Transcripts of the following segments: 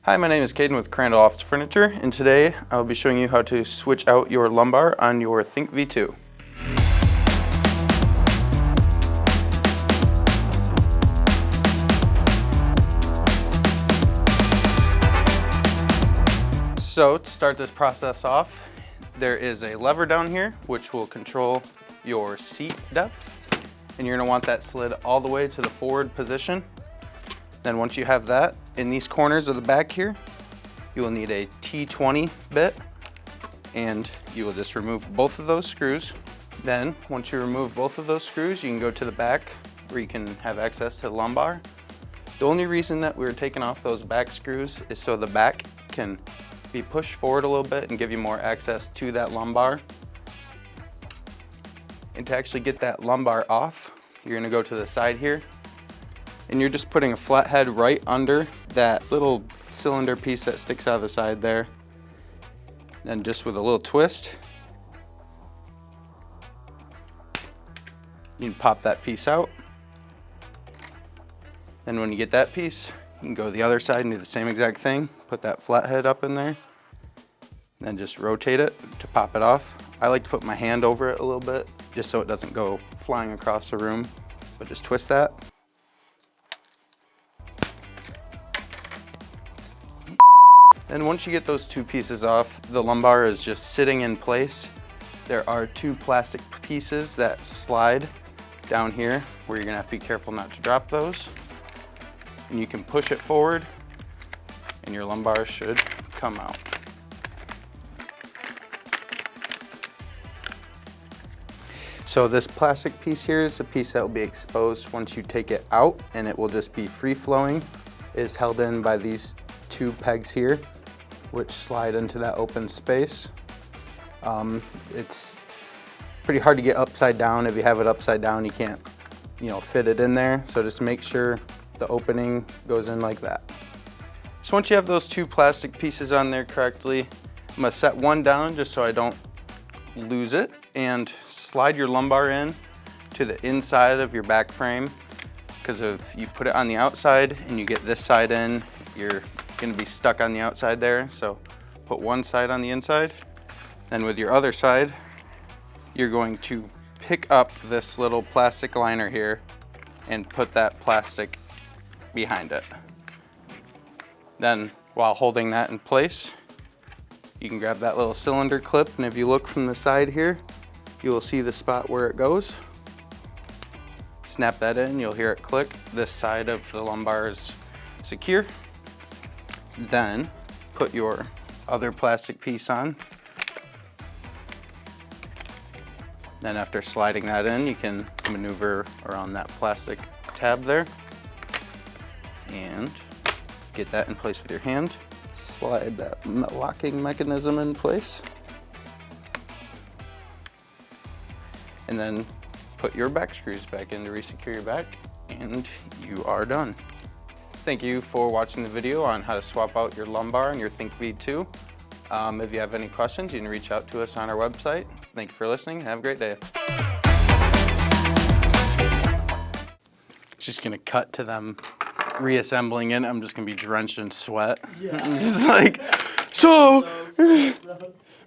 Hi, my name is Caden with Crandall Office Furniture, and today I'll be showing you how to switch out your lumbar on your Think V2. So to start this process off, there is a lever down here which will control your seat depth, and you're going to want that slid all the way to the forward position. Then once you have that, in these corners of the back here, you will need a T20 bit, and you will just remove both of those screws. Then once you remove both of those screws, you can go to the back where you can have access to the lumbar. The only reason that we're taking off those back screws is so the back can be pushed forward a little bit and give you more access to that lumbar. And to actually get that lumbar off, you're going to go to the side here, and you're just putting a flat head right under that little cylinder piece that sticks out of the side there. Then just with a little twist, you can pop that piece out. Then when you get that piece, you can go to the other side and do the same exact thing. Put that flat head up in there, then just rotate it to pop it off. I like to put my hand over it a little bit, just so it doesn't go flying across the room, but just twist that. And once you get those two pieces off, the lumbar is just sitting in place. There are two plastic pieces that slide down here where you're gonna have to be careful not to drop those. And you can push it forward and your lumbar should come out. So this plastic piece here is the piece that will be exposed once you take it out, and it will just be free flowing. It is held in by these two pegs here, which slide into that open space. It's pretty hard to get upside down. If you have it upside down, you can't, fit it in there. So just make sure the opening goes in like that. So once you have those two plastic pieces on there correctly, I'm gonna set one down just so I don't lose it, and slide your lumbar in to the inside of your back frame, because if you put it on the outside and you get this side in, you're going to be stuck on the outside there. So put one side on the inside, then with your other side, you're going to pick up this little plastic liner here and put that plastic behind it. Then while holding that in place, you can grab that little cylinder clip, and if you look from the side here, you will see the spot where it goes. Snap that in, you'll hear it click. This side of the lumbar is secure. Then put your other plastic piece on. Then after sliding that in, you can maneuver around that plastic tab there and get that in place with your hand. Slide that locking mechanism in place. And then put your back screws back in to resecure your back, and you are done. Thank you for watching the video on how to swap out your lumbar on your Think V2. If you have any questions, you can reach out to us on our website. Thank you for listening. Have a great day. Just gonna cut to them reassembling it. I'm just gonna be drenched in sweat. Yeah. I'm just like, so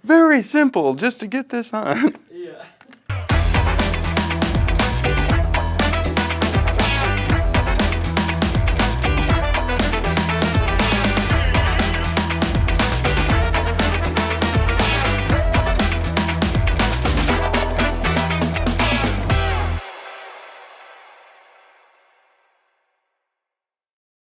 very simple just to get this on.